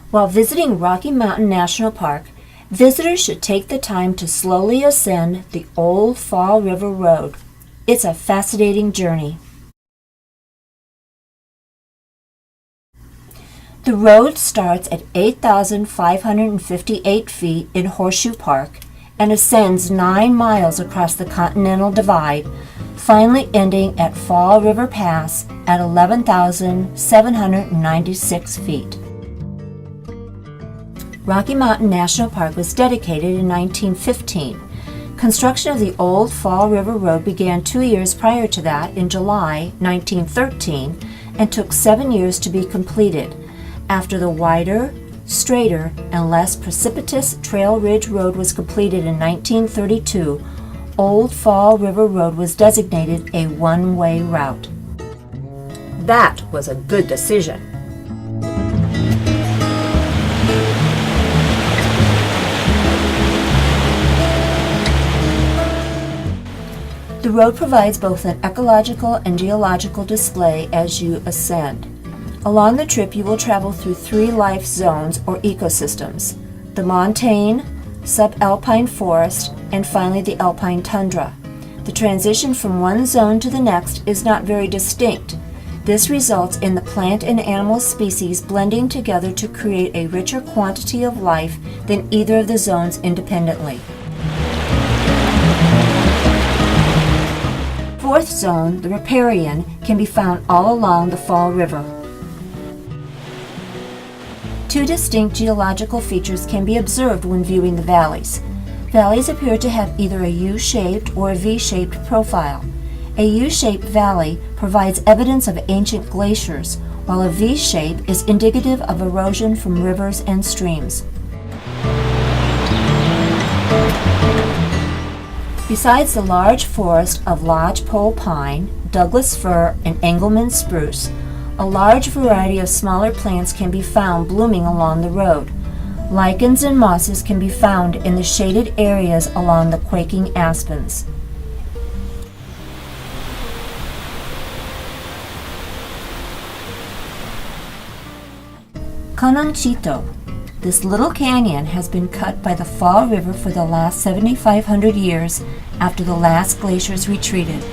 While visiting Rocky Mountain National Park, visitors should take the time to slowly ascend the Old Fall River Road. It's a fascinating journey. The road starts at 8,558 feet in Horseshoe Park and ascends 9 miles across the Continental Divide, finally ending at Fall River Pass at 11,796 feet. Rocky Mountain National Park was dedicated in 1915. Construction of the Old Fall River Road began 2 years prior to that in July 1913 and took 7 years to be completed. After the wider, straighter, and less precipitous Trail Ridge Road was completed in 1932, Old Fall River Road was designated a one-way route. That was a good decision. The road provides both an ecological and geological display as you ascend. Along the trip, you will travel through 3 life zones or ecosystems: the montane, subalpine forest, and finally the alpine tundra. The transition from one zone to the next is not very distinct. This results in the plant and animal species blending together to create a richer quantity of life than either of the zones independently. Fourth zone, the riparian, can be found all along the Fall River. 2 distinct geological features can be observed when viewing the valleys. Valleys appear to have either a U-shaped or a V-shaped profile. A U-shaped valley provides evidence of ancient glaciers, while a V-shape is indicative of erosion from rivers and streams. Besides the large forest of lodgepole pine, Douglas fir, and Engelmann spruce, a large variety of smaller plants can be found blooming along the road. Lichens and mosses can be found in the shaded areas along the quaking aspens. Canonchito. This little canyon has been cut by the Fall River for the last 7,500 years after the last glaciers retreated.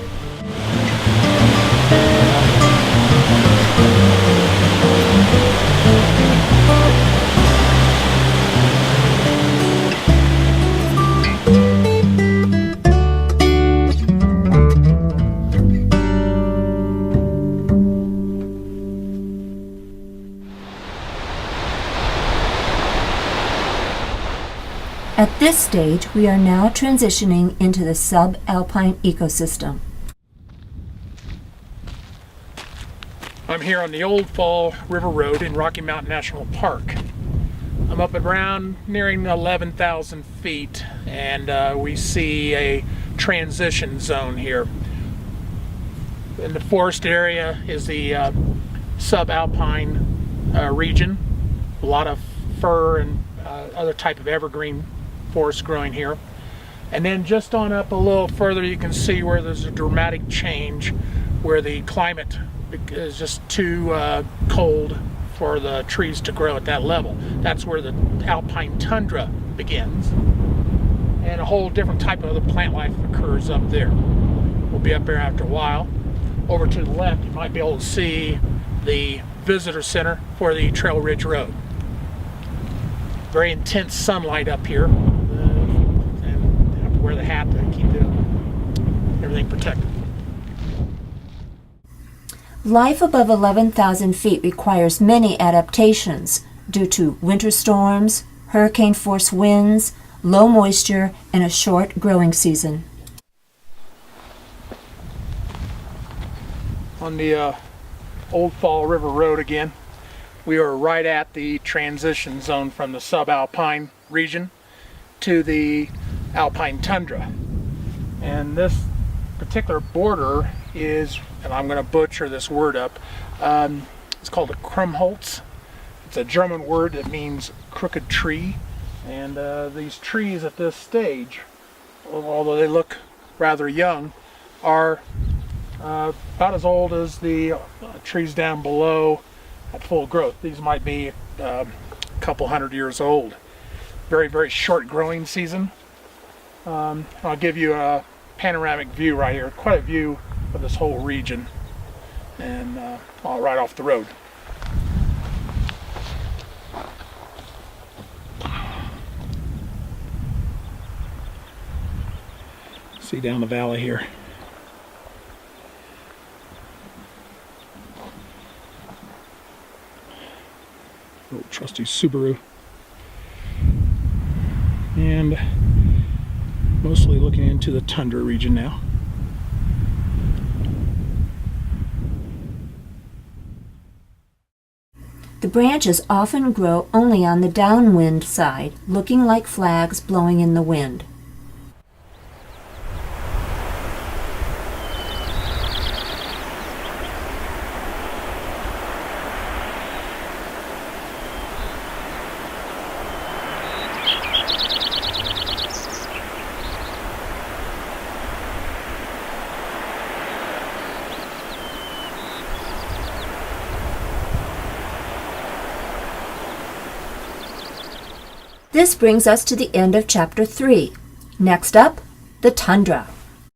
At this stage, we are now transitioning into the subalpine ecosystem. I'm here on the Old Fall River Road in Rocky Mountain National Park. I'm up around nearing 11,000 feet, and we see a transition zone here. In the forest area is the subalpine region. A lot of fir and other type of evergreen forest growing here. And then just on up a little further, you can see where there's a dramatic change, where the climate is just too cold for the trees to grow at that level. That's where the alpine tundra begins, and a whole different type of other plant life occurs up there. We'll be up there after a while. Over to the left, you might be able to see the visitor center for the Trail Ridge Road. Very intense sunlight up here, and you have to wear the hat to keep everything protected. Life above 11,000 feet requires many adaptations due to winter storms, hurricane-force winds, low moisture, and a short growing season. On the Old Fall River Road again, we are right at the transition zone from the subalpine region to the alpine tundra. And this particular border is, and I'm going to butcher this word up, it's called a Krummholz. It's a German word that means crooked tree. And these trees at this stage, although they look rather young, are about as old as the trees down below at full growth. These might be a couple hundred years old. Very, very short growing season. I'll give you a panoramic view right here, quite a view of this whole region, and all right off the road. See down the valley here. Old trusty Subaru. And mostly looking into the tundra region now. The branches often grow only on the downwind side, looking like flags blowing in the wind. This brings us to the end of Chapter 3. Next up, the tundra.